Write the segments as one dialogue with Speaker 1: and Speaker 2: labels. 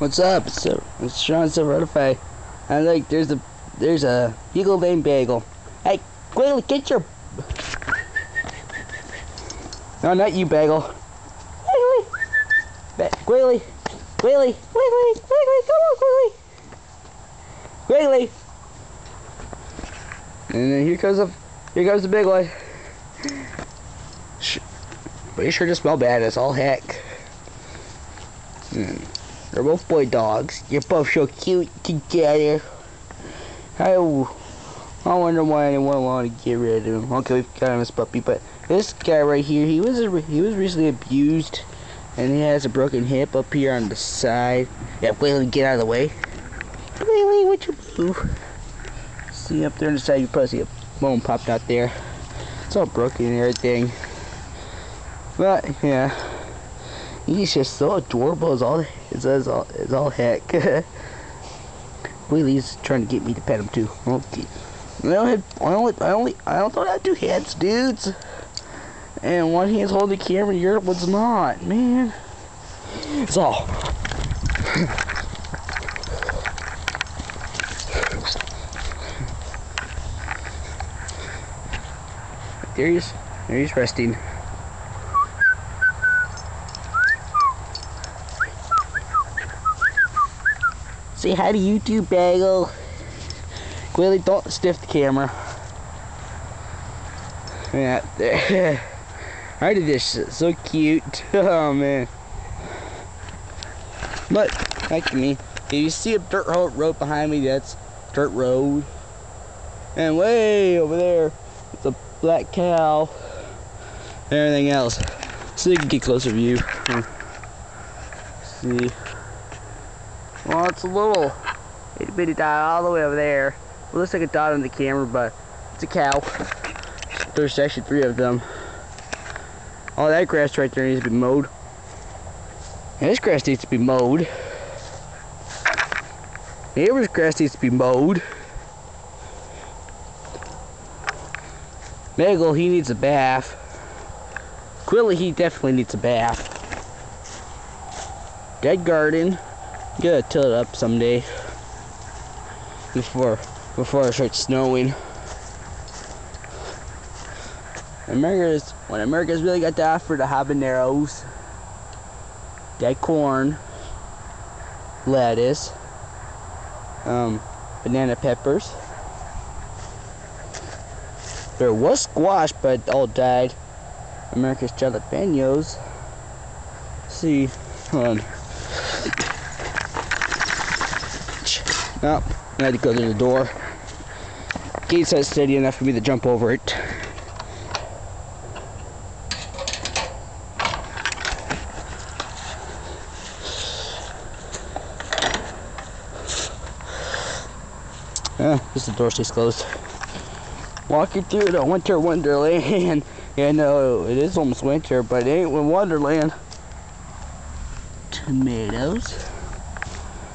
Speaker 1: What's up? It's Shawn Certified. And like, there's a eagle named Bagel. Hey, Quigley, get your. No, not you, Bagel. Quigley, Quigley, come on, Quigley. And then here comes the big one. But you sure just smell bad as all heck. They're both boy dogs. You're both so cute together. I wonder why anyone wanted to get rid of him. Okay, we've got him as puppy, but this guy right here, he was recently abused, and he has a broken hip up here on the side. Yeah, Quigley, get out of the way. Quigley, what you move? See up there on the side, you probably see a bone popped out there. It's all broken and everything. But yeah, he's just so adorable as all heck. Quigley's trying to get me to pet him too. Okay. I don't have two hands, dudes. And one hand's holding the camera, the other one's not, man. It's all. There he's resting. Say hi to YouTube, Bagel. Quigley, don't stiff the camera. Yeah, there. I did this so cute. Oh man. But back to me. If you see a dirt road behind me, that's dirt road. And way over there, it's a black cow. And everything else. So you can get closer view. See. Well, it's a little itty bitty dot all the way over there. It looks like a dot on the camera, but it's a cow. There's actually 3 of them. All that grass right there needs to be mowed. And this grass needs to be mowed. Neighbor's grass needs to be mowed. Bagel, he needs a bath. Quigley, he definitely needs a bath. Dead garden. Gotta till it up someday before it starts snowing. When America's really got to offer the habaneros, dead corn, lettuce, banana peppers. There was squash, but all died. America's jalapenos. Let's see, hold on. Nope, I had to go to the door. Gate's not steady enough for me to jump over it. Just the door stays closed. Walking through the winter wonderland. Yeah, no, it is almost winter, but it ain't wonderland. Tomatoes.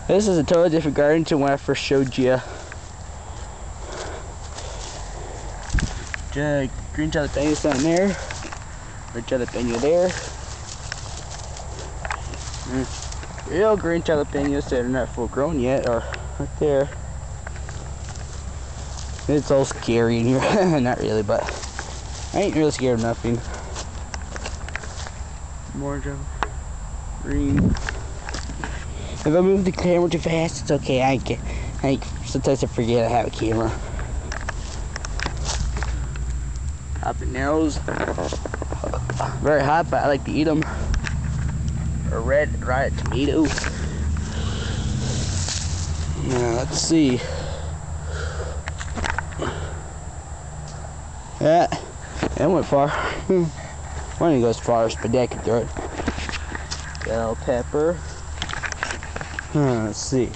Speaker 1: This is a totally different garden to when I first showed you. Green jalapenos down there. Red jalapeno there. Real green jalapenos that are not full grown yet are right there. It's all scary in here. Not really, but I ain't really scared of nothing. More green. If I move the camera too fast, it's okay. Sometimes I forget I have a camera. Habaneros, very hot, but I like to eat them. A red ripe tomato. Now let's see. That went far. One didn't go as far as Padek could throw it. Bell pepper. Let's see.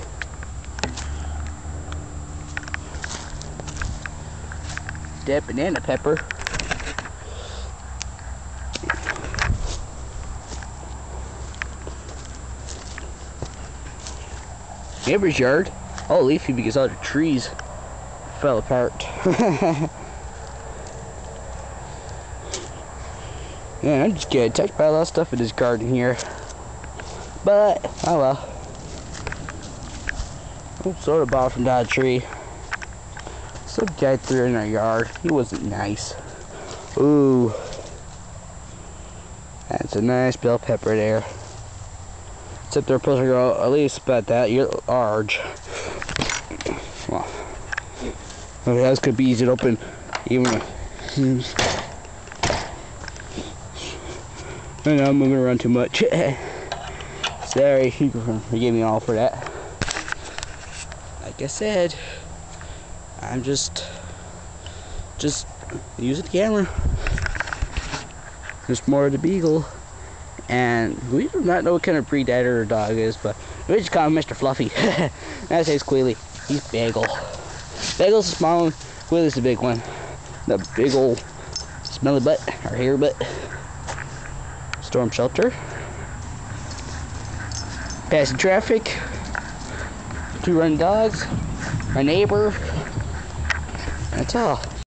Speaker 1: Dead banana pepper. Neighbor's yard. All leafy because all the trees fell apart. Yeah, I'm just getting attacked by a lot of stuff in this garden here. But, oh well. soda bottle from Dollar Tree. Some guy threw it in our yard. He wasn't nice. Ooh. That's a nice bell pepper there. Except they're supposed to grow at least about that large. Well, okay, those could be easy to open even. I know I'm moving around too much. Sorry, forgive me all for that. Like I said, I'm just using the camera. There's more of the beagle, and we do not know what kind of breed that or dog is, but we just call him Mr. Fluffy. That's his Queely. He's Bagel. Bagel's the small one. Queely's the big one. The big old smelly butt or hair butt. Storm shelter. Passing traffic. 2 running dogs. My neighbor. That's all.